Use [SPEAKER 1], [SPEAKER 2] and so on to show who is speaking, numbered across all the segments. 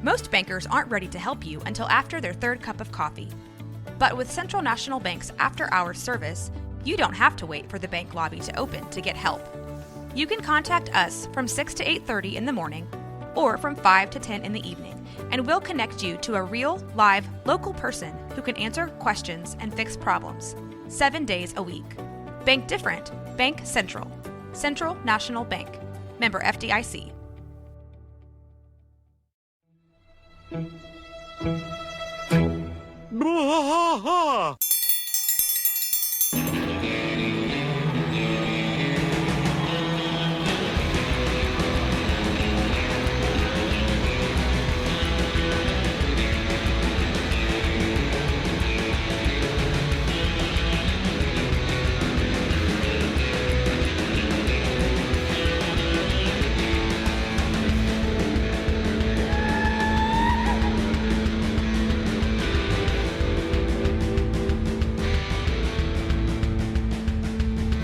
[SPEAKER 1] Most bankers aren't ready to help you until after their third cup of coffee. But with Central National Bank's after-hours service, you don't have to wait for the bank lobby to open to get help. You can contact us from 6 to 8:30 in the morning or from 5 to 10 in the evening, and we'll connect you to a real, live, local person who can answer questions and fix problems 7 days a week. Bank different. Bank Central. Central National Bank. Member FDIC.
[SPEAKER 2] Bwaaa!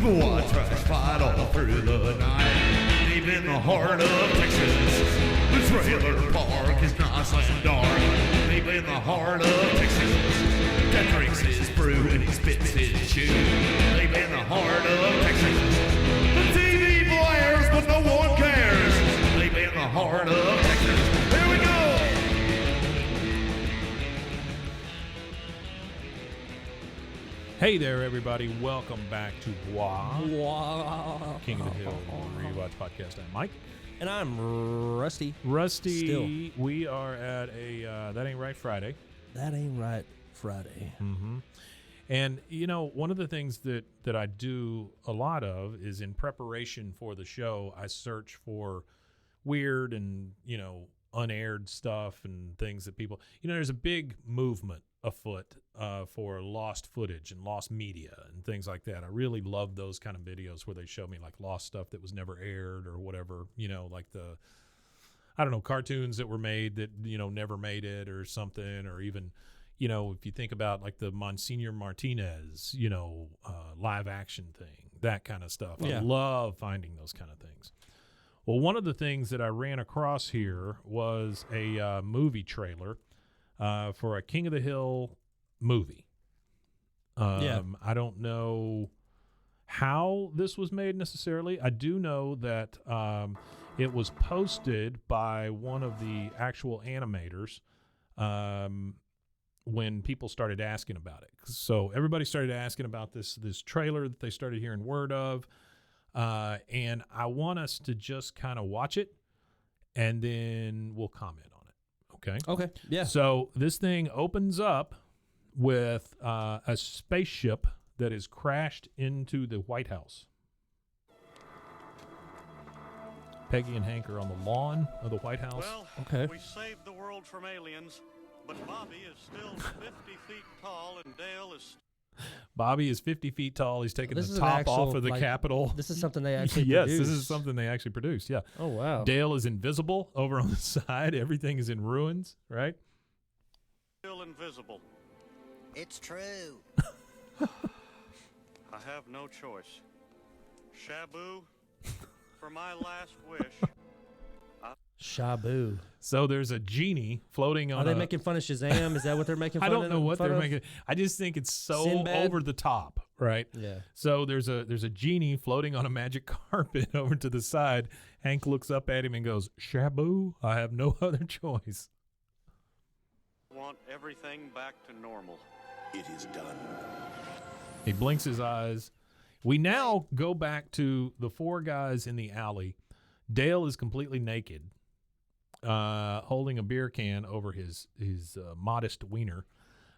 [SPEAKER 3] Bwaaa trash fight all through the night, deep in the heart of Texas. The trailer park is nice and dark, deep in the heart of Texas. Dad drinks his brew and he spits his chew, deep in the heart of Texas. The TV blares but no one cares, deep in the heart of Texas. Here we go!
[SPEAKER 4] Hey there, everybody. Welcome back to Bwaaa, King of the Hill Rewatch Podcast. I'm Mike.
[SPEAKER 5] And I'm Rusty.
[SPEAKER 4] Rusty,
[SPEAKER 5] Still.
[SPEAKER 4] we are at a That Ain't Right Friday.
[SPEAKER 5] That Ain't Right Friday.
[SPEAKER 4] Mm-hmm. And, you know, one of the things that I do a lot of is in preparation for the show, I search for weird and, you know, unaired stuff and things that people, you know, there's a big movement afoot for lost footage and lost media and things like that. I really love those kind of videos where they show me like lost stuff that was never aired or whatever, you know, like the, I don't know, cartoons that were made that, you know, never made it or something, or even, you know, if you think about like the Monsignor Martinez, you know, live action thing, that kind of stuff.
[SPEAKER 5] Yeah.
[SPEAKER 4] I love finding those kind of things. Well, one of the things that I ran across here was a movie trailer for a King of the Hill movie. I don't know how this was made necessarily. I do know that it was posted by one of the actual animators when people started asking about it. So everybody started asking about this trailer that they started hearing word of. And I want us to just kind of watch it, and then we'll comment on it. Okay?
[SPEAKER 5] Okay, yeah.
[SPEAKER 4] So this thing opens up with a spaceship that is crashed into the White House. Peggy and Hank are on the lawn of the White House.
[SPEAKER 2] Well,
[SPEAKER 5] Okay.
[SPEAKER 2] we saved the world from aliens, but Bobby is still 50 feet tall and Dale is...
[SPEAKER 4] Bobby is 50 feet tall. He's taking
[SPEAKER 5] This
[SPEAKER 4] the
[SPEAKER 5] is an
[SPEAKER 4] top
[SPEAKER 5] actual,
[SPEAKER 4] off of the
[SPEAKER 5] like,
[SPEAKER 4] Capitol.
[SPEAKER 5] This is something they actually
[SPEAKER 4] Yes,
[SPEAKER 5] produced.
[SPEAKER 4] this is something they actually produced, yeah.
[SPEAKER 5] Oh, wow.
[SPEAKER 4] Dale is invisible over on the side. Everything is in ruins, right?
[SPEAKER 2] still invisible.
[SPEAKER 6] It's true.
[SPEAKER 2] I have no choice. SHABU, for my last wish,
[SPEAKER 5] SHABU.
[SPEAKER 4] So there's a genie floating on
[SPEAKER 5] Are they making fun of Shazam? Is that what they're making fun
[SPEAKER 4] I
[SPEAKER 5] of?
[SPEAKER 4] don't know what
[SPEAKER 5] fun
[SPEAKER 4] they're
[SPEAKER 5] of?
[SPEAKER 4] making. I just think it's so
[SPEAKER 5] Sinbad?
[SPEAKER 4] over the top, right?
[SPEAKER 5] Yeah.
[SPEAKER 4] So there's a genie floating on a magic carpet over to the side. Hank looks up at him and goes, "SHABU, I have no other choice."
[SPEAKER 2] want everything back to normal.
[SPEAKER 3] It is done.
[SPEAKER 4] He blinks his eyes. We now go back to the four guys in the alley. Dale is completely naked, holding a beer can over his modest wiener.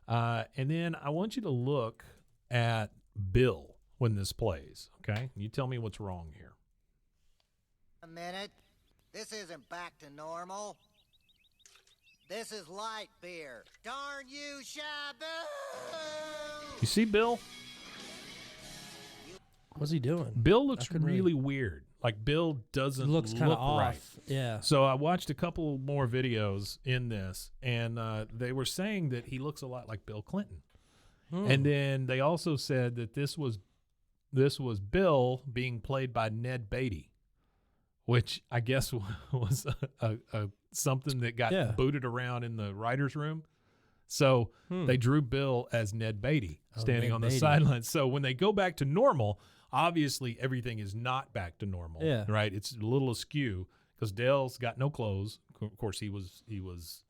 [SPEAKER 4] And then I want you to look at Bill when this plays, okay? You tell me what's wrong here.
[SPEAKER 6] A minute. This isn't back to normal. This is light beer. Darn you, SHABU!
[SPEAKER 4] You see Bill?
[SPEAKER 5] What's he doing?
[SPEAKER 4] Bill looks
[SPEAKER 5] couldn't
[SPEAKER 4] really weird. Like Bill doesn't
[SPEAKER 5] Looks kind
[SPEAKER 4] look
[SPEAKER 5] of off.
[SPEAKER 4] right.
[SPEAKER 5] Yeah.
[SPEAKER 4] So I watched a couple more videos in this, and they were saying that he looks a lot like Bill Clinton. And then they also said that this was Bill being played by Ned Beatty, which I guess was a something that got
[SPEAKER 5] Yeah.
[SPEAKER 4] booted around in the writer's room. So they drew Bill as Ned Beatty standing
[SPEAKER 5] Ned
[SPEAKER 4] on the
[SPEAKER 5] Beatty.
[SPEAKER 4] sidelines. So when they go back to normal, obviously everything is not back to normal.
[SPEAKER 5] Yeah.
[SPEAKER 4] Right? It's a little askew because Dale's got no clothes. Of course, he was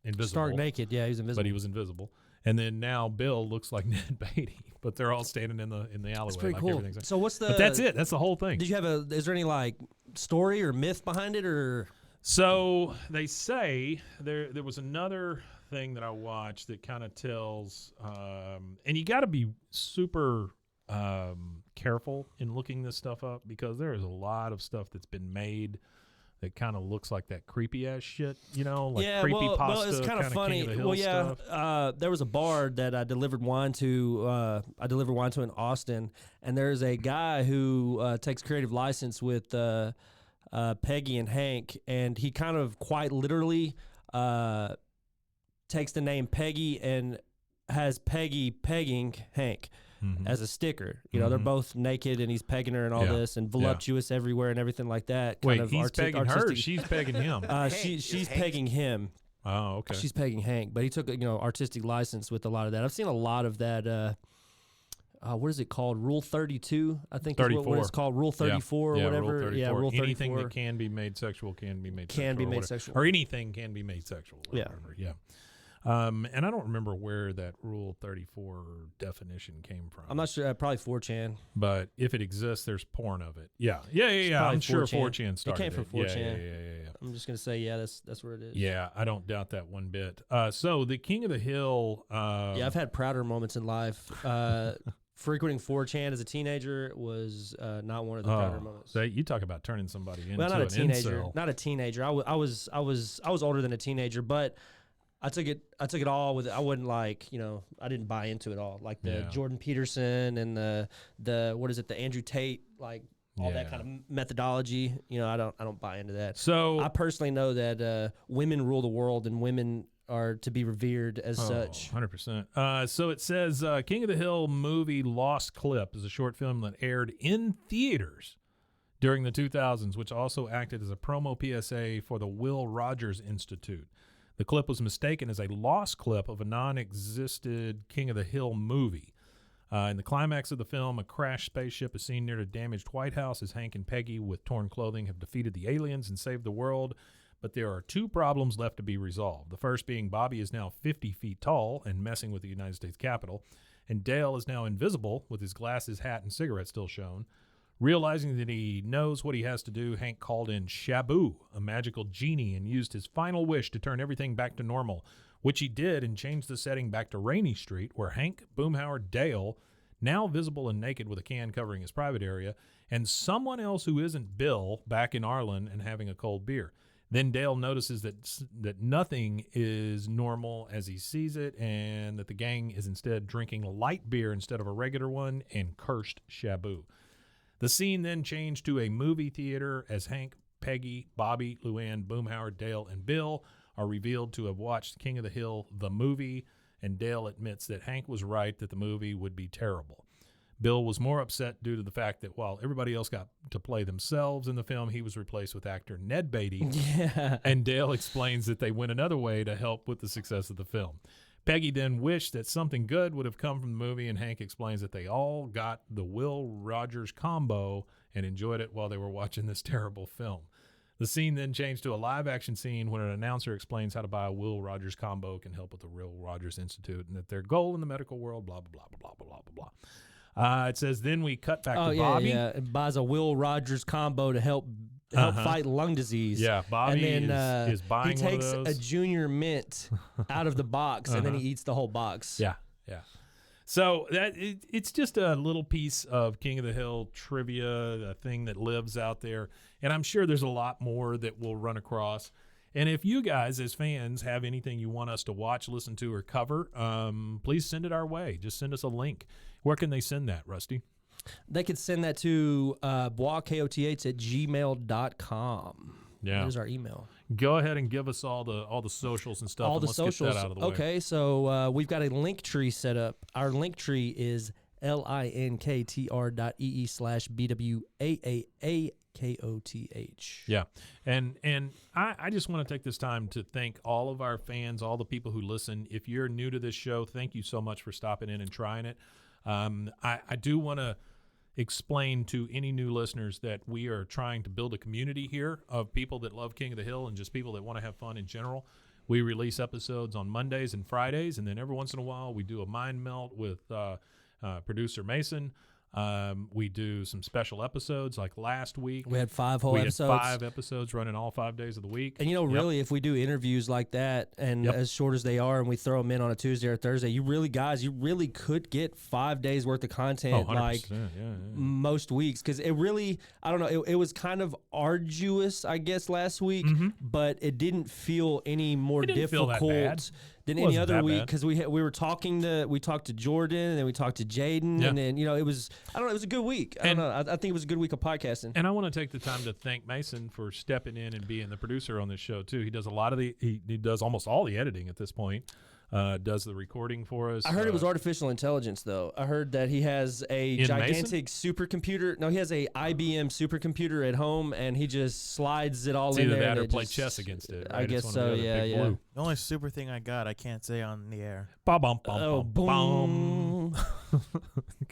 [SPEAKER 4] invisible.
[SPEAKER 5] Stark naked. Yeah, he's invisible.
[SPEAKER 4] But he was invisible. And then now Bill looks like Ned Beatty, but they're all standing in the alleyway.
[SPEAKER 5] That's pretty
[SPEAKER 4] like
[SPEAKER 5] cool.
[SPEAKER 4] everything's.
[SPEAKER 5] So what's the?
[SPEAKER 4] But that's it. That's the whole thing.
[SPEAKER 5] Did you have is there any like story or myth behind it or?
[SPEAKER 4] So they say there was another thing that I watched that kind of tells, and you got to be super careful in looking this stuff up because there is a lot of stuff that's been made that kind of looks like that creepy ass shit, like creepy
[SPEAKER 5] well,
[SPEAKER 4] pasta.
[SPEAKER 5] it's kind of funny.
[SPEAKER 4] King of the Hill stuff.
[SPEAKER 5] There was a bar that I delivered wine to. In Austin, and there's a guy who takes creative license with Peggy and Hank, and he kind of quite literally takes the name Peggy and has Peggy pegging Hank. As a sticker, they're both naked and he's pegging her and all this, and voluptuous everywhere and everything like that.
[SPEAKER 4] Wait, he's pegging her. Or she's pegging him.
[SPEAKER 5] She's pegging him.
[SPEAKER 4] Oh, okay.
[SPEAKER 5] She's pegging Hank, but he took artistic license with a lot of that. I've seen a lot of that. What is it called? Rule 32, I think.
[SPEAKER 4] 34.
[SPEAKER 5] Is what it's called. Rule 34 or whatever.
[SPEAKER 4] Rule 34.
[SPEAKER 5] Yeah, Rule 34.
[SPEAKER 4] Anything that can be made sexual can be made sexual.
[SPEAKER 5] Can be
[SPEAKER 4] or
[SPEAKER 5] made
[SPEAKER 4] whatever.
[SPEAKER 5] sexual.
[SPEAKER 4] Or anything can be made sexual. Or
[SPEAKER 5] Yeah.
[SPEAKER 4] whatever. Yeah. And I don't remember where that Rule 34 definition came from.
[SPEAKER 5] I'm not sure. Probably 4chan.
[SPEAKER 4] But if it exists, there's porn of it. Yeah.
[SPEAKER 5] Probably
[SPEAKER 4] I'm sure
[SPEAKER 5] 4chan.
[SPEAKER 4] 4chan started
[SPEAKER 5] It came from 4chan.
[SPEAKER 4] Yeah.
[SPEAKER 5] I'm just gonna say, that's where it is.
[SPEAKER 4] Yeah, I don't doubt that one bit. So the King of the Hill.
[SPEAKER 5] Yeah, I've had prouder moments in life. Frequenting 4chan as a teenager was not one of the prouder moments.
[SPEAKER 4] So you talk about turning somebody into
[SPEAKER 5] Well, not a
[SPEAKER 4] an
[SPEAKER 5] teenager.
[SPEAKER 4] incel.
[SPEAKER 5] Not a teenager. I was older than a teenager, but I took it all with. I wouldn't I didn't buy into it all. Like the Jordan Peterson and the what is it? The Andrew Tate, like all that kind of methodology. I don't buy into that.
[SPEAKER 4] So
[SPEAKER 5] I personally know that women rule the world and women are to be revered as such.
[SPEAKER 4] 100%. So it says King of the Hill movie Lost Clip is a short film that aired in theaters during the 2000s, which also acted as a promo PSA for the Will Rogers Institute. The clip was mistaken as a lost clip of a non-existent King of the Hill movie. In the climax of the film, a crashed spaceship is seen near a damaged White House as Hank and Peggy, with torn clothing, have defeated the aliens and saved the world. But there are two problems left to be resolved. The first being Bobby is now 50 feet tall and messing with the United States Capitol, and Dale is now invisible with his glasses, hat, and cigarette still shown. Realizing that he knows what he has to do, Hank called in SHABU, a magical genie, and used his final wish to turn everything back to normal, which he did and changed the setting back to Rainy Street, where Hank, Boomhauer, Dale, now visible and naked with a can covering his private area, and someone else who isn't Bill back in Arlen and having a cold beer. Then Dale notices that nothing is normal as he sees it, and that the gang is instead drinking light beer instead of a regular one and cursed SHABU. The scene then changed to a movie theater as Hank, Peggy, Bobby, Luann, Boomhauer, Dale, and Bill are revealed to have watched King of the Hill, the movie, and Dale admits that Hank was right that the movie would be terrible. Bill was more upset due to the fact that while everybody else got to play themselves in the film, he was replaced with actor Ned Beatty.
[SPEAKER 5] Yeah.
[SPEAKER 4] And Dale explains that they went another way to help with the success of the film. Peggy then wished that something good would have come from the movie, and Hank explains that they all got the Will Rogers combo and enjoyed it while they were watching this terrible film. The scene then changed to a live-action scene when an announcer explains how to buy a Will Rogers combo can help with the Will Rogers Institute, and that their goal in the medical world, blah, blah, blah, blah, blah, blah, blah, blah. It says, then we cut back to Bobby.
[SPEAKER 5] It buys a Will Rogers combo to help fight lung disease.
[SPEAKER 4] Yeah, Bobby
[SPEAKER 5] and then,
[SPEAKER 4] is buying
[SPEAKER 5] he takes
[SPEAKER 4] one of those.
[SPEAKER 5] a junior mint out of the box, and then he eats the whole box.
[SPEAKER 4] Yeah. So it's just a little piece of King of the Hill trivia, a thing that lives out there. And I'm sure there's a lot more that we'll run across. And if you guys as fans have anything you want us to watch, listen to, or cover, please send it our way. Just send us a link. Where can they send that, Rusty?
[SPEAKER 5] They could send that to Bwaaa, KOTH at gmail.com.
[SPEAKER 4] Yeah.
[SPEAKER 5] There's our email.
[SPEAKER 4] Go ahead and give us all the socials and stuff.
[SPEAKER 5] All
[SPEAKER 4] and
[SPEAKER 5] the
[SPEAKER 4] let's
[SPEAKER 5] socials.
[SPEAKER 4] Get that out of the way.
[SPEAKER 5] Okay, so we've got a link tree set up. Our link tree is linktr.ee/BWAAAKOTH.
[SPEAKER 4] Yeah. And I just want to take this time to thank all of our fans, all the people who listen. If you're new to this show, thank you so much for stopping in and trying it. I do want to explain to any new listeners that we are trying to build a community here of people that love King of the Hill and just people that want to have fun in general. We release episodes on Mondays and Fridays, and then every once in a while we do a mind melt with producer Mason. We do some special episodes like last week.
[SPEAKER 5] We had 5 whole episodes.
[SPEAKER 4] We had 5 episodes running all 5 days of the week.
[SPEAKER 5] And, really, if we do interviews like that and as short as they are and we throw them in on a Tuesday or Thursday, you really could get 5 days worth of content most weeks. Because it really, I don't know, it was kind of arduous, I guess, last week, but it didn't feel any more difficult than any other week, because we talked to Jordan, and then we talked to Jaden, and then it was it was a good week. I think it was a good week of podcasting.
[SPEAKER 4] And I want to take the time to thank Mason for stepping in and being the producer on this show too. He does he does almost all the editing at this point. Does the recording for us.
[SPEAKER 5] I heard it was artificial intelligence, though. I heard that he has a gigantic supercomputer. No, he has a IBM supercomputer at home, and he just slides it all
[SPEAKER 4] it's
[SPEAKER 5] in
[SPEAKER 4] either
[SPEAKER 5] there.
[SPEAKER 4] That or play chess against it. Right?
[SPEAKER 5] I guess so. Yeah.
[SPEAKER 7] The only super thing I got, I can't say on the air.
[SPEAKER 4] Boom.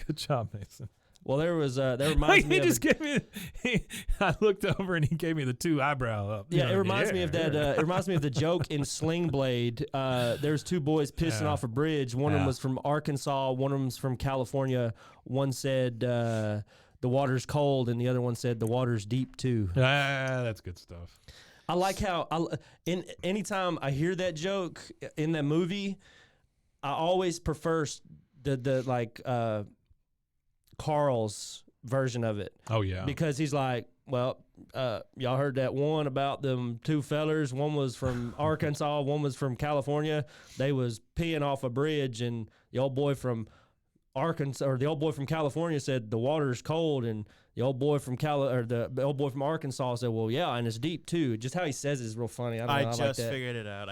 [SPEAKER 4] Good job, Mason.
[SPEAKER 5] Well, that reminds me.
[SPEAKER 4] He just gave me. I looked over and he gave me the 2 eyebrow up.
[SPEAKER 5] Yeah, it reminds me of that. It reminds me of the joke in Sling Blade. There's 2 boys pissing off a bridge. One of them was from Arkansas. One of them's from California. One said the water's cold, and the other one said the water's deep too.
[SPEAKER 4] That's good stuff.
[SPEAKER 5] I like how anytime I hear that joke in that movie, I always prefer the Carl's version of it.
[SPEAKER 4] Oh yeah,
[SPEAKER 5] because he's like, well, y'all heard that one about them 2 fellers. One was from Arkansas, one was from California. They was peeing off a bridge, and the old boy from California said the water's cold, and the old boy from Arkansas said, well, yeah, and it's deep too. Just how he says it is real funny. I just
[SPEAKER 7] figured it out.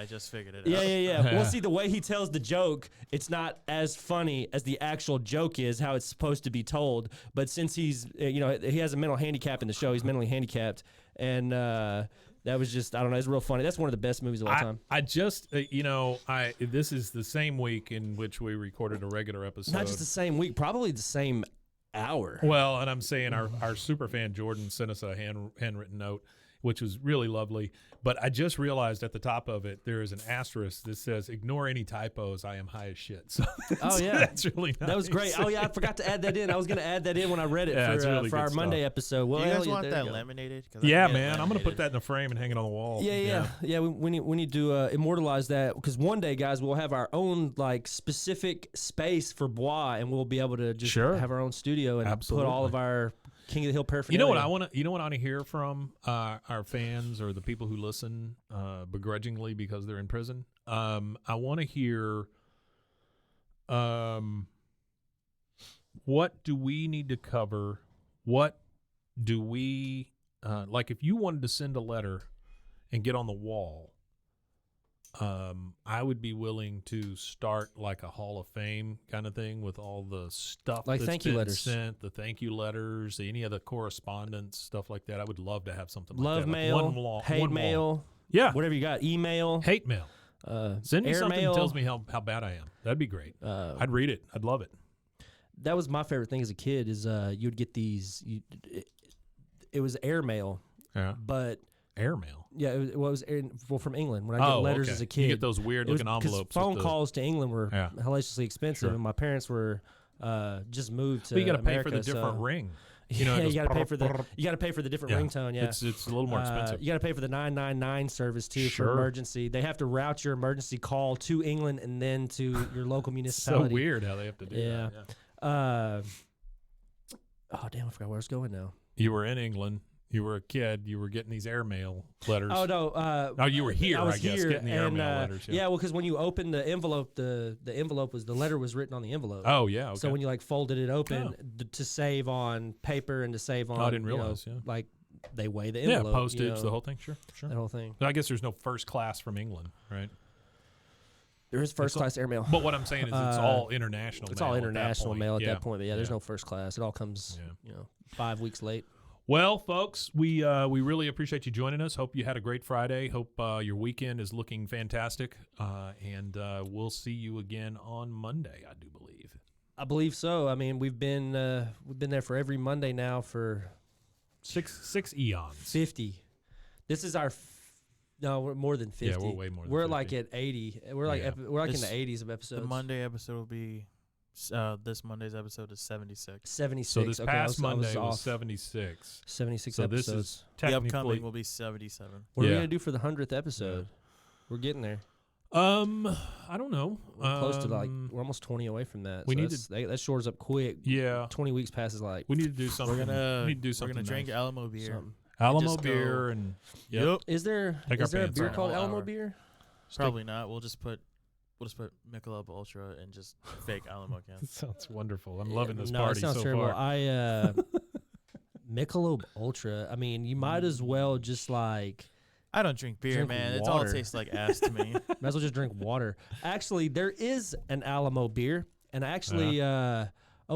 [SPEAKER 5] Yeah. Well, see, the way he tells the joke, it's not as funny as the actual joke is, how it's supposed to be told. But since he's, he has a mental handicap in the show, he's mentally handicapped, and that was just, I don't know, it's real funny. That's one of the best movies of all time.
[SPEAKER 4] I just, this is the same week in which we recorded a regular episode.
[SPEAKER 5] Not just the same week, probably the same hour.
[SPEAKER 4] Well, and I'm saying our super fan Jordan sent us a handwritten note, which was really lovely. But I just realized at the top of it there is an asterisk that says, "Ignore any typos. I am high as shit." So that's really nice.
[SPEAKER 5] That was great. Oh yeah, I forgot to add that in. I was going to add that in when I read it for our Monday episode. Well,
[SPEAKER 7] do you guys want that laminated?
[SPEAKER 4] Yeah, man, I'm going to put that in a frame and hang it on the wall.
[SPEAKER 5] Yeah. We need to immortalize that, because one day, guys, we'll have our own specific space for Bwaaa, and we'll be able to just have our own studio and put all of our King of the Hill paraphernalia.
[SPEAKER 4] You know what I want to hear from our fans or the people who listen begrudgingly because they're in prison? I want to hear what do we need to cover? What do we like? If you wanted to send a letter and get on the wall, I would be willing to start like a Hall of Fame kind of thing with all the stuff
[SPEAKER 5] like
[SPEAKER 4] that's
[SPEAKER 5] thank you
[SPEAKER 4] been
[SPEAKER 5] letters
[SPEAKER 4] sent, the thank you letters, any of the correspondence, stuff like that. I would love to have something
[SPEAKER 5] love
[SPEAKER 4] like that.
[SPEAKER 5] mail, hate mail, whatever you got, email,
[SPEAKER 4] hate mail. Send me something
[SPEAKER 5] mail.
[SPEAKER 4] that tells me how bad I am. That'd be great. I'd read it. I'd love it.
[SPEAKER 5] That was my favorite thing as a kid. Is you'd get these. It was airmail.
[SPEAKER 4] Yeah,
[SPEAKER 5] but.
[SPEAKER 4] Airmail.
[SPEAKER 5] Yeah, it was from England. When I get letters as a kid,
[SPEAKER 4] you get those weird looking envelopes.
[SPEAKER 5] Phone calls to England were hellaciously expensive, and my parents were just moved to.
[SPEAKER 4] But you got to pay
[SPEAKER 5] America,
[SPEAKER 4] for the different ring. You
[SPEAKER 5] got to pay for the different ringtone. Yeah,
[SPEAKER 4] it's a little more expensive.
[SPEAKER 5] You got to pay for the 999 service too for emergency. They have to route your emergency call to England and then to your local municipality.
[SPEAKER 4] So weird how they have to do that.
[SPEAKER 5] Yeah. Oh damn! I forgot where I was going now.
[SPEAKER 4] You were in England. You were a kid. You were getting these airmail letters.
[SPEAKER 5] Oh no!
[SPEAKER 4] You were here.
[SPEAKER 5] I was
[SPEAKER 4] guess,
[SPEAKER 5] here,
[SPEAKER 4] getting the airmail letters.
[SPEAKER 5] Yeah, well, because when you opened the envelope, the envelope was the letter was written on the envelope.
[SPEAKER 4] Oh yeah. Okay.
[SPEAKER 5] So when you folded it open to save on paper and to save on,
[SPEAKER 4] I didn't realize.
[SPEAKER 5] Like they weigh the envelope.
[SPEAKER 4] Yeah, postage, the whole thing. Sure.
[SPEAKER 5] That whole thing.
[SPEAKER 4] But I guess there's no first class from England, right?
[SPEAKER 5] There is first class airmail.
[SPEAKER 4] But what I'm saying is it's all international.
[SPEAKER 5] It's
[SPEAKER 4] mail
[SPEAKER 5] all
[SPEAKER 4] at that
[SPEAKER 5] international
[SPEAKER 4] point.
[SPEAKER 5] mail at
[SPEAKER 4] Yeah.
[SPEAKER 5] that point. But yeah, there's no first class. It all comes, 5 weeks late.
[SPEAKER 4] Well, folks, we really appreciate you joining us. Hope you had a great Friday. Hope your weekend is looking fantastic. And we'll see you again on Monday, I do believe.
[SPEAKER 5] I believe so. I mean, we've been there for every Monday now for
[SPEAKER 4] six eons.
[SPEAKER 5] 50. This is our no, we're more than 50.
[SPEAKER 4] Yeah, we're way more than 50.
[SPEAKER 5] We're like at 80. We're like we're like in
[SPEAKER 7] This-
[SPEAKER 5] the 80s of episodes.
[SPEAKER 7] The Monday episode will be. This Monday's episode is 76.
[SPEAKER 5] 76.
[SPEAKER 4] So this
[SPEAKER 5] okay,
[SPEAKER 4] past Monday
[SPEAKER 5] off.
[SPEAKER 4] was 76.
[SPEAKER 5] 76
[SPEAKER 4] So
[SPEAKER 5] episodes.
[SPEAKER 4] this is
[SPEAKER 7] The
[SPEAKER 4] technically
[SPEAKER 7] upcoming will be 77.
[SPEAKER 5] What are we
[SPEAKER 4] Yeah.
[SPEAKER 5] gonna do for the 100th episode? We're getting there.
[SPEAKER 4] I don't know.
[SPEAKER 5] We're close to we're almost 20 away from that.
[SPEAKER 4] we
[SPEAKER 5] so
[SPEAKER 4] need
[SPEAKER 5] that shores up quick.
[SPEAKER 4] Yeah.
[SPEAKER 5] 20 weeks passes like
[SPEAKER 4] We need to do something.
[SPEAKER 7] We're gonna
[SPEAKER 4] we need to do something.
[SPEAKER 7] We're gonna drink
[SPEAKER 4] nice.
[SPEAKER 7] Alamo beer.
[SPEAKER 5] something.
[SPEAKER 4] Alamo
[SPEAKER 7] just go-
[SPEAKER 4] beer and
[SPEAKER 7] Yep.
[SPEAKER 5] Is there
[SPEAKER 4] Take our
[SPEAKER 5] a
[SPEAKER 4] pants
[SPEAKER 5] beer
[SPEAKER 4] off.
[SPEAKER 5] called
[SPEAKER 7] Whole
[SPEAKER 5] Alamo
[SPEAKER 7] hour.
[SPEAKER 5] beer?
[SPEAKER 7] Probably not. We'll just put Michelob Ultra and just fake Alamo
[SPEAKER 4] That
[SPEAKER 7] cans.
[SPEAKER 4] sounds wonderful. I'm loving this
[SPEAKER 5] no,
[SPEAKER 4] party
[SPEAKER 5] it sounds
[SPEAKER 4] so
[SPEAKER 5] terrible.
[SPEAKER 4] far.
[SPEAKER 5] Michelob Ultra. I mean, you might as well just like
[SPEAKER 7] I don't drink beer,
[SPEAKER 5] Drink
[SPEAKER 7] man. It all
[SPEAKER 5] water.
[SPEAKER 7] tastes like ass to me.
[SPEAKER 5] might as well just drink water. Actually, there is an Alamo beer, and actually, oh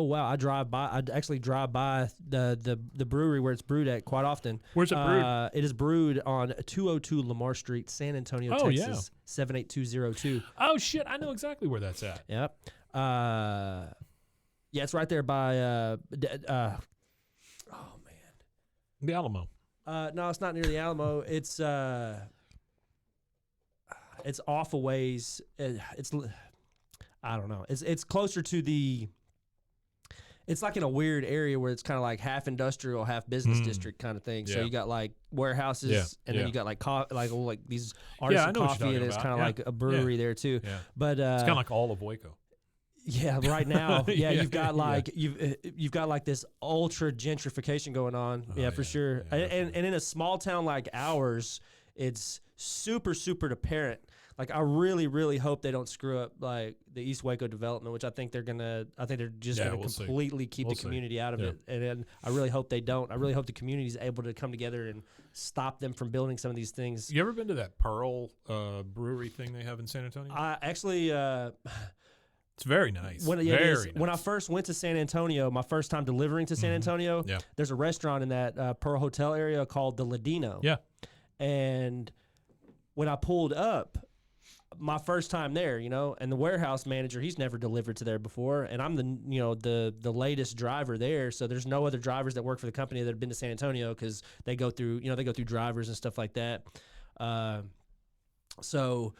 [SPEAKER 5] wow, I actually drive by the brewery where it's brewed at quite often.
[SPEAKER 4] Where's it brewed?
[SPEAKER 5] It is brewed on 202 Lamar Street, San Antonio,
[SPEAKER 4] Oh, yeah.
[SPEAKER 5] Texas, 78202.
[SPEAKER 4] Oh shit! I know exactly where that's at.
[SPEAKER 5] Yep. Yeah, it's right there by. Oh man.
[SPEAKER 4] The Alamo.
[SPEAKER 5] No, it's not near the Alamo. It's off a ways. I don't know. It's closer to the. It's like in a weird area where it's kind of like half industrial, half business district kind of thing. So
[SPEAKER 4] Yeah.
[SPEAKER 5] you got like warehouses,
[SPEAKER 4] Yeah,
[SPEAKER 5] and
[SPEAKER 4] yeah.
[SPEAKER 5] then you got like like these
[SPEAKER 4] I
[SPEAKER 5] artisan
[SPEAKER 4] know what you're
[SPEAKER 5] coffee,
[SPEAKER 4] talking
[SPEAKER 5] and it's
[SPEAKER 4] about.
[SPEAKER 5] kind of
[SPEAKER 4] Yeah,
[SPEAKER 5] like a brewery there too.
[SPEAKER 4] Yeah.
[SPEAKER 5] But
[SPEAKER 4] It's kind of like all of Waco.
[SPEAKER 5] yeah, right now,
[SPEAKER 4] Yeah,
[SPEAKER 5] you've got
[SPEAKER 4] yeah.
[SPEAKER 5] like you've got like this ultra gentrification going on.
[SPEAKER 4] Oh,
[SPEAKER 5] yeah, for
[SPEAKER 4] yeah.
[SPEAKER 5] sure.
[SPEAKER 4] Yeah,
[SPEAKER 5] and in a small town like ours, it's super apparent. Like I really, really hope they don't screw up like the East Waco development, which I think they're just
[SPEAKER 4] Yeah,
[SPEAKER 5] gonna
[SPEAKER 4] we'll see.
[SPEAKER 5] completely keep
[SPEAKER 4] We'll
[SPEAKER 5] the
[SPEAKER 4] see.
[SPEAKER 5] community out of
[SPEAKER 4] Yeah.
[SPEAKER 5] it. And then I really hope they don't. I really hope the community is able to come together and stop them from building some of these things.
[SPEAKER 4] You ever been to that Pearl brewery thing they have in San Antonio?
[SPEAKER 5] I actually.
[SPEAKER 4] It's very nice.
[SPEAKER 5] When,
[SPEAKER 4] very
[SPEAKER 5] when I
[SPEAKER 4] nice.
[SPEAKER 5] first went to San Antonio, my first time delivering to San Antonio,
[SPEAKER 4] Yeah.
[SPEAKER 5] there's a restaurant in that Pearl Hotel area called the Ladino.
[SPEAKER 4] Yeah.
[SPEAKER 5] And when I pulled up, my first time there, and the warehouse manager, he's never delivered to there before, and I'm the latest driver there, so there's no other drivers that work for the company that have been to San Antonio because they go through drivers and stuff like that. So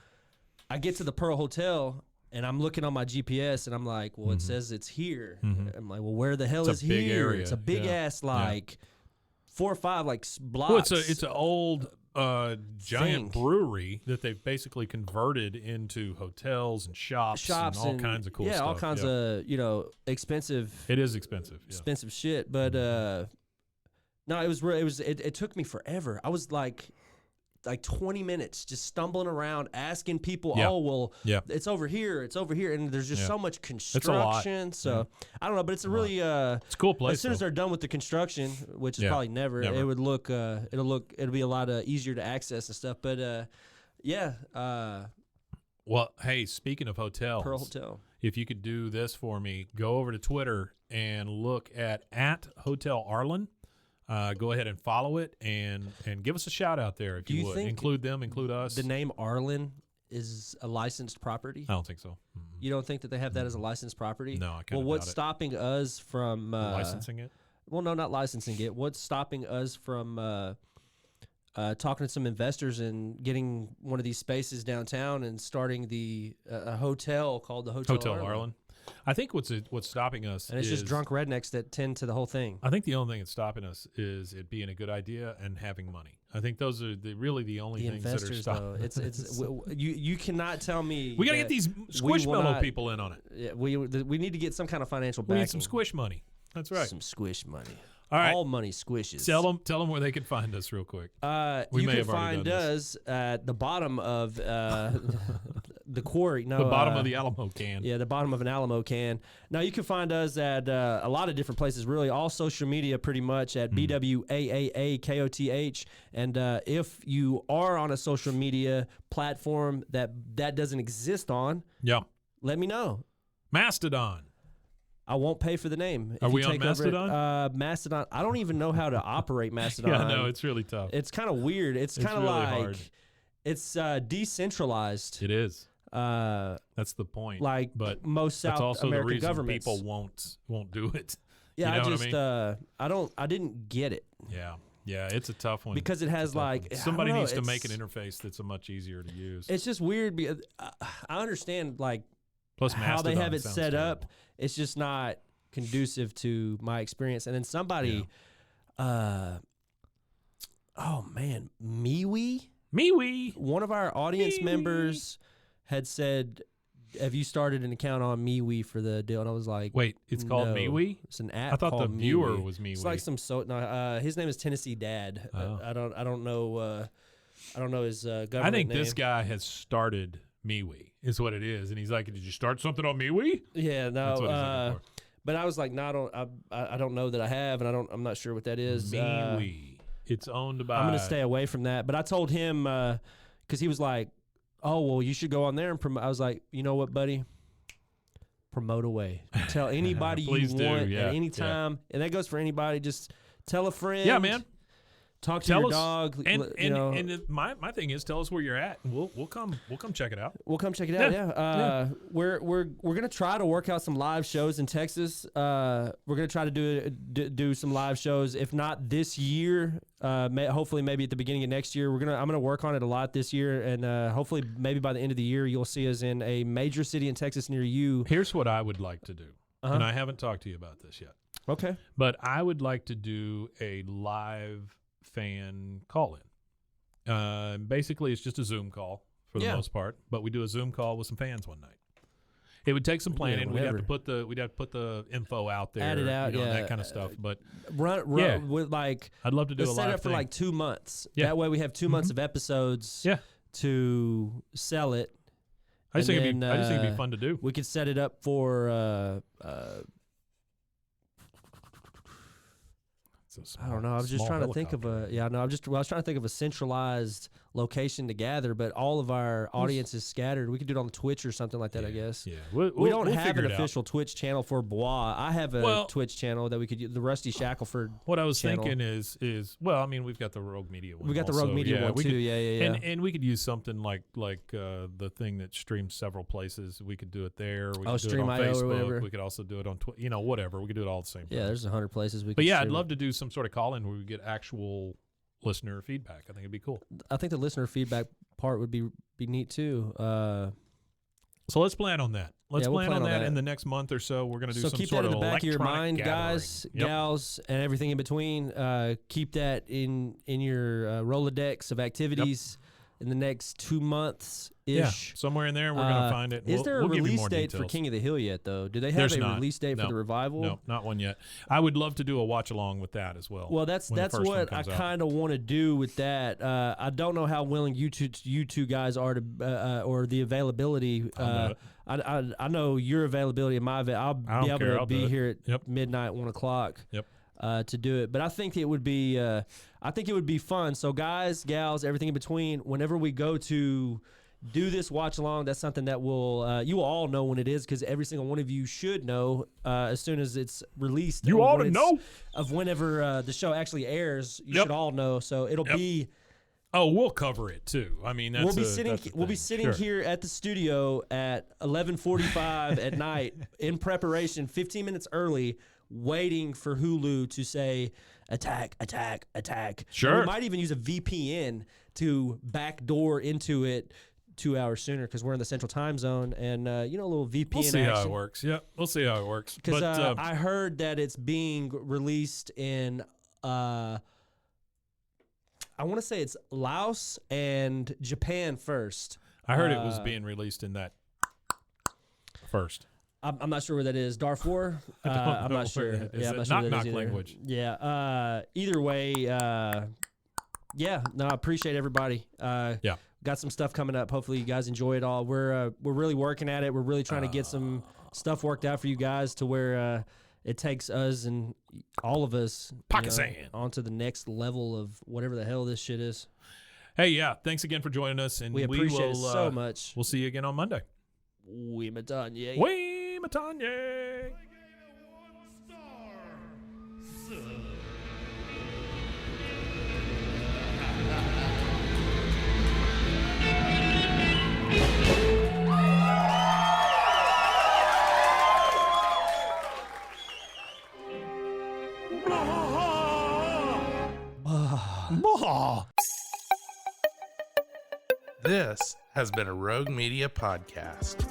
[SPEAKER 5] I get to the Pearl Hotel. And I'm looking on my GPS, and I'm like, well, it says it's here. I'm like, well, where the hell
[SPEAKER 4] It's
[SPEAKER 5] is
[SPEAKER 4] a big
[SPEAKER 5] here?
[SPEAKER 4] area.
[SPEAKER 5] It's a big
[SPEAKER 4] Yeah.
[SPEAKER 5] ass, like 4 or 5 like blocks.
[SPEAKER 4] Well, it's an old giant
[SPEAKER 5] thing.
[SPEAKER 4] brewery that they've basically converted into hotels and shops and all kinds of cool stuff.
[SPEAKER 5] Yeah, all kinds of expensive,
[SPEAKER 4] It is expensive. Yeah.
[SPEAKER 5] expensive shit. But no, it took me forever. I was like 20 minutes just stumbling around asking people,
[SPEAKER 4] Yeah.
[SPEAKER 5] oh, well,
[SPEAKER 4] Yeah.
[SPEAKER 5] it's over here, and there's just
[SPEAKER 4] Yeah.
[SPEAKER 5] so much
[SPEAKER 4] a lot.
[SPEAKER 5] construction. So I don't know, but it's a really
[SPEAKER 4] It's a cool place.
[SPEAKER 5] as soon as
[SPEAKER 4] though.
[SPEAKER 5] they're done with the construction, which is
[SPEAKER 4] Yeah,
[SPEAKER 5] probably never,
[SPEAKER 4] never.
[SPEAKER 5] it would look it'll be a lot easier to access and stuff. But
[SPEAKER 4] Well, hey, speaking of hotels,
[SPEAKER 5] Pearl Hotel.
[SPEAKER 4] if you could do this for me, go over to Twitter and look at Hotel Arlen. Go ahead and follow it and give us a shout out there if
[SPEAKER 5] Do
[SPEAKER 4] you
[SPEAKER 5] you
[SPEAKER 4] would.
[SPEAKER 5] think
[SPEAKER 4] Include them, include us.
[SPEAKER 5] The name Arlen is a licensed property.
[SPEAKER 4] I don't think so.
[SPEAKER 5] You don't think that they have that as a licensed property?
[SPEAKER 4] No, I kinda
[SPEAKER 5] Well, what's
[SPEAKER 4] doubt it.
[SPEAKER 5] stopping us from
[SPEAKER 4] Licensing it?
[SPEAKER 5] Well, no, not licensing it. What's stopping us from talking to some investors and getting one of these spaces downtown and starting a hotel called the Hotel
[SPEAKER 4] Arlen. I think what's stopping us
[SPEAKER 5] And it's
[SPEAKER 4] is
[SPEAKER 5] just drunk rednecks that tend to the whole thing.
[SPEAKER 4] I think the only thing that's stopping us is it being a good idea and having money. I think those are really the only
[SPEAKER 5] The
[SPEAKER 4] things that are
[SPEAKER 5] investors,
[SPEAKER 4] stopping.
[SPEAKER 5] though, it's you cannot tell me
[SPEAKER 4] We got to
[SPEAKER 5] that
[SPEAKER 4] get these
[SPEAKER 5] we will
[SPEAKER 4] Squishmallow
[SPEAKER 5] not-
[SPEAKER 4] people in on it.
[SPEAKER 5] Yeah, we need to get some kind of financial
[SPEAKER 4] We
[SPEAKER 5] backing.
[SPEAKER 4] need some squish money. That's right.
[SPEAKER 5] Some squish money.
[SPEAKER 4] All right.
[SPEAKER 5] All money squishes.
[SPEAKER 4] Tell them where they can find us real quick.
[SPEAKER 5] You
[SPEAKER 4] may
[SPEAKER 5] can
[SPEAKER 4] have already
[SPEAKER 5] find
[SPEAKER 4] done
[SPEAKER 5] us at the bottom of the quarry. No,
[SPEAKER 4] The bottom of the Alamo can.
[SPEAKER 5] Yeah, the bottom of an Alamo can. Now, you can find us at a lot of different places, really, all social media pretty much at BWAAAKOTH. And if you are on a social media platform that doesn't exist on,
[SPEAKER 4] Yeah.
[SPEAKER 5] let me know.
[SPEAKER 4] Mastodon.
[SPEAKER 5] I won't pay for the name.
[SPEAKER 4] Are
[SPEAKER 5] If
[SPEAKER 4] we
[SPEAKER 5] you
[SPEAKER 4] on
[SPEAKER 5] take over it,
[SPEAKER 4] Mastodon?
[SPEAKER 5] Mastodon. I don't even know how to operate Mastodon.
[SPEAKER 4] Yeah, no, it's really tough.
[SPEAKER 5] It's kind of weird. It's kind of
[SPEAKER 4] really
[SPEAKER 5] like
[SPEAKER 4] hard.
[SPEAKER 5] it's decentralized.
[SPEAKER 4] It is.
[SPEAKER 5] Uh,
[SPEAKER 4] That's the point.
[SPEAKER 5] like
[SPEAKER 4] but
[SPEAKER 5] most
[SPEAKER 4] that's
[SPEAKER 5] South
[SPEAKER 4] also
[SPEAKER 5] American
[SPEAKER 4] the reason
[SPEAKER 5] governments.
[SPEAKER 4] people won't do it.
[SPEAKER 5] Yeah,
[SPEAKER 4] You know
[SPEAKER 5] I
[SPEAKER 4] what
[SPEAKER 5] just
[SPEAKER 4] I mean?
[SPEAKER 5] I didn't get it
[SPEAKER 4] Yeah. Yeah, it's a tough one.
[SPEAKER 5] because it
[SPEAKER 4] It's a
[SPEAKER 5] has
[SPEAKER 4] tough one.
[SPEAKER 5] like I
[SPEAKER 4] somebody
[SPEAKER 5] don't know,
[SPEAKER 4] needs to make an
[SPEAKER 5] it's-
[SPEAKER 4] interface that's a much easier to use.
[SPEAKER 5] It's just weird because I understand like
[SPEAKER 4] Plus,
[SPEAKER 5] how they have
[SPEAKER 4] Mastodon
[SPEAKER 5] it
[SPEAKER 4] sounds
[SPEAKER 5] set up.
[SPEAKER 4] terrible.
[SPEAKER 5] It's just not conducive to my experience. And then somebody, oh man, MeWe,
[SPEAKER 4] MeWe.
[SPEAKER 5] one of our audience
[SPEAKER 4] MeWe.
[SPEAKER 5] members had said, "Have you started an account on MeWe for the deal?" And I was like,
[SPEAKER 4] Wait, it's called
[SPEAKER 5] no.
[SPEAKER 4] MeWe?
[SPEAKER 5] It's an app.
[SPEAKER 4] I thought the
[SPEAKER 5] called
[SPEAKER 4] viewer
[SPEAKER 5] MeWe.
[SPEAKER 4] was
[SPEAKER 5] It's
[SPEAKER 4] MeWe.
[SPEAKER 5] like some his name is Tennessee Dad.
[SPEAKER 4] Oh.
[SPEAKER 5] I don't know. I don't know his government
[SPEAKER 4] I think
[SPEAKER 5] name.
[SPEAKER 4] this guy has started MeWe, is what it is. And he's like, did you start something on MeWe?
[SPEAKER 5] Yeah,
[SPEAKER 4] That's what he's
[SPEAKER 5] no.
[SPEAKER 4] looking
[SPEAKER 5] But I was like, no, I don't know that I have, and I'm not sure what that
[SPEAKER 4] for.
[SPEAKER 5] is.
[SPEAKER 4] MeWe. It's owned by.
[SPEAKER 5] I'm gonna stay away from that. But I told him because he was like, "Oh, well, you should go on there and promote." I was like, "You know what, buddy? Promote away. Tell anybody you
[SPEAKER 4] Please do,
[SPEAKER 5] want
[SPEAKER 4] yeah,
[SPEAKER 5] at any
[SPEAKER 4] yeah.
[SPEAKER 5] time, and that goes for anybody. Just tell a friend.
[SPEAKER 4] Yeah, man.
[SPEAKER 5] Talk to
[SPEAKER 4] Tell
[SPEAKER 5] your
[SPEAKER 4] us,
[SPEAKER 5] dog.
[SPEAKER 4] and
[SPEAKER 5] you know,
[SPEAKER 4] my thing is, tell us where you're at, and we'll come check it out.
[SPEAKER 5] we'll come check it out. Yeah. We're gonna try to work out some live shows in Texas. We're gonna try to do some live shows. If not this year, hopefully maybe at the beginning of next year. I'm gonna work on it a lot this year, and hopefully maybe by the end of the year you'll see us in a major city in Texas near you.
[SPEAKER 4] Here's what I would like to do, and I haven't talked to you about this yet,
[SPEAKER 5] Okay.
[SPEAKER 4] but I would like to do a live fan call-in. Basically, it's just a Zoom call for the
[SPEAKER 5] Yeah.
[SPEAKER 4] most part, but we do a Zoom call with some fans one night. It would take some planning. We'd have to put the info out there,
[SPEAKER 5] Add it out,
[SPEAKER 4] and
[SPEAKER 5] yeah.
[SPEAKER 4] that kind of stuff. But
[SPEAKER 5] Run
[SPEAKER 4] Yeah.
[SPEAKER 5] with like
[SPEAKER 4] I'd love to do
[SPEAKER 5] let's
[SPEAKER 4] a
[SPEAKER 5] set
[SPEAKER 4] live
[SPEAKER 5] up for
[SPEAKER 4] thing.
[SPEAKER 5] like 2 months.
[SPEAKER 4] Yeah.
[SPEAKER 5] That way we have 2 months of episodes.
[SPEAKER 4] Yeah.
[SPEAKER 5] To sell it.
[SPEAKER 4] I just think
[SPEAKER 5] and
[SPEAKER 4] it'd be
[SPEAKER 5] then,
[SPEAKER 4] fun to do.
[SPEAKER 5] We could set it up for
[SPEAKER 4] It's a
[SPEAKER 5] I don't know. I was just
[SPEAKER 4] small
[SPEAKER 5] trying to think of
[SPEAKER 4] helicopter.
[SPEAKER 5] I was trying to think of a centralized location to gather, but all of our audience is scattered. We could do it on Twitch or something like that, I guess.
[SPEAKER 4] Yeah,
[SPEAKER 5] We don't have
[SPEAKER 4] figure
[SPEAKER 5] an
[SPEAKER 4] it out.
[SPEAKER 5] official Twitch channel for Bwaaa. I have a
[SPEAKER 4] Well-
[SPEAKER 5] Twitch channel that we could use, the Rusty Shackelford.
[SPEAKER 4] What I was
[SPEAKER 5] channel.
[SPEAKER 4] thinking is well, I mean, we've got the Rogue Media one.
[SPEAKER 5] We got the
[SPEAKER 4] also.
[SPEAKER 5] Rogue Media one
[SPEAKER 4] we
[SPEAKER 5] too.
[SPEAKER 4] could-
[SPEAKER 5] Yeah.
[SPEAKER 4] And we could use something like the thing that streams several places. We could do it there. We could do it on
[SPEAKER 5] Stream.io or
[SPEAKER 4] Facebook.
[SPEAKER 5] whatever.
[SPEAKER 4] We could also do it on Twitter. Whatever. We could do it all at the same time.
[SPEAKER 5] Yeah, there's 100 places we could
[SPEAKER 4] But yeah, I'd
[SPEAKER 5] stream it.
[SPEAKER 4] love to do some sort of call-in where we get actual listener feedback. I think it'd be cool.
[SPEAKER 5] I think the listener feedback part would be neat too.
[SPEAKER 4] So let's plan on that. Let's
[SPEAKER 5] Yeah, we'll
[SPEAKER 4] plan
[SPEAKER 5] plan
[SPEAKER 4] on
[SPEAKER 5] on
[SPEAKER 4] that
[SPEAKER 5] that.
[SPEAKER 4] in the next month or so. We're going to do
[SPEAKER 5] So
[SPEAKER 4] some
[SPEAKER 5] keep
[SPEAKER 4] sort
[SPEAKER 5] that in
[SPEAKER 4] of
[SPEAKER 5] the back of your
[SPEAKER 4] electronic
[SPEAKER 5] mind,
[SPEAKER 4] gathering.
[SPEAKER 5] guys,
[SPEAKER 4] Yep.
[SPEAKER 5] gals, and everything in between. Keep that in your Rolodex of activities in the next 2 months
[SPEAKER 4] Yeah,
[SPEAKER 5] ish.
[SPEAKER 4] somewhere in there, we're going to find it.
[SPEAKER 5] Is there a
[SPEAKER 4] we'll give you
[SPEAKER 5] release
[SPEAKER 4] more
[SPEAKER 5] date for
[SPEAKER 4] details.
[SPEAKER 5] King of the Hill yet, though? Do they have
[SPEAKER 4] There's
[SPEAKER 5] a
[SPEAKER 4] not.
[SPEAKER 5] release date
[SPEAKER 4] No.
[SPEAKER 5] for the revival?
[SPEAKER 4] No, not one yet. I would love to do a watch along with that as well.
[SPEAKER 5] Well, that's
[SPEAKER 4] when the first one
[SPEAKER 5] what I
[SPEAKER 4] comes out.
[SPEAKER 5] kind of want to do with that. I don't know how willing you two guys are to or the availability.
[SPEAKER 4] I'll do it.
[SPEAKER 5] I know your availability and my I'll
[SPEAKER 4] I don't
[SPEAKER 5] be able
[SPEAKER 4] care.
[SPEAKER 5] to
[SPEAKER 4] I'll do
[SPEAKER 5] be
[SPEAKER 4] it.
[SPEAKER 5] here at
[SPEAKER 4] Yep.
[SPEAKER 5] midnight, 1 o'clock.
[SPEAKER 4] Yep.
[SPEAKER 5] To do it, but I think it would be fun. So guys, gals, everything in between. Whenever we go to do this watch along, that's something that will you will all know when it is, because every single one of you should know as soon as it's released.
[SPEAKER 4] You
[SPEAKER 5] or
[SPEAKER 4] ought
[SPEAKER 5] when
[SPEAKER 4] to
[SPEAKER 5] it's-
[SPEAKER 4] know.
[SPEAKER 5] of whenever the show actually airs. You
[SPEAKER 4] Yep.
[SPEAKER 5] should all know. So it'll
[SPEAKER 4] Yep.
[SPEAKER 5] be.
[SPEAKER 4] Oh, we'll cover it too. I mean, that's
[SPEAKER 5] We'll be
[SPEAKER 4] that's the thing.
[SPEAKER 5] sitting
[SPEAKER 4] Sure.
[SPEAKER 5] here at the studio at 11:45 at night in preparation, 15 minutes early, waiting for Hulu to say attack, attack, attack.
[SPEAKER 4] Sure.
[SPEAKER 5] And we might even use a VPN to backdoor into it 2 hours sooner because we're in the Central Time Zone, and a little VPN.
[SPEAKER 4] We'll see how
[SPEAKER 5] action.
[SPEAKER 4] it works. Yeah, we'll see how it works.
[SPEAKER 5] Because
[SPEAKER 4] But
[SPEAKER 5] I heard that it's being released in, I want to say it's Laos and Japan first.
[SPEAKER 4] I heard it was being released in that first.
[SPEAKER 5] I'm not sure where that is. Darfur? I'm
[SPEAKER 4] know
[SPEAKER 5] not sure.
[SPEAKER 4] where that is.
[SPEAKER 5] Yeah, I'm not
[SPEAKER 4] Is
[SPEAKER 5] sure
[SPEAKER 4] it
[SPEAKER 5] where that is
[SPEAKER 4] knock-knock
[SPEAKER 5] either.
[SPEAKER 4] language?
[SPEAKER 5] Yeah. Either way, yeah. No, I appreciate everybody.
[SPEAKER 4] Yeah.
[SPEAKER 5] got some stuff coming up. Hopefully you guys enjoy it all. We're really working at it. We're really trying to get some stuff worked out for you guys to where it takes us and all of us onto the next level of whatever the hell this shit is.
[SPEAKER 4] Hey, yeah, thanks again for joining us, and
[SPEAKER 5] we appreciate it so much.
[SPEAKER 4] We'll see you again on Monday.
[SPEAKER 5] We Matanye.
[SPEAKER 4] We Matanye.
[SPEAKER 8] This has been a Rogue Media podcast.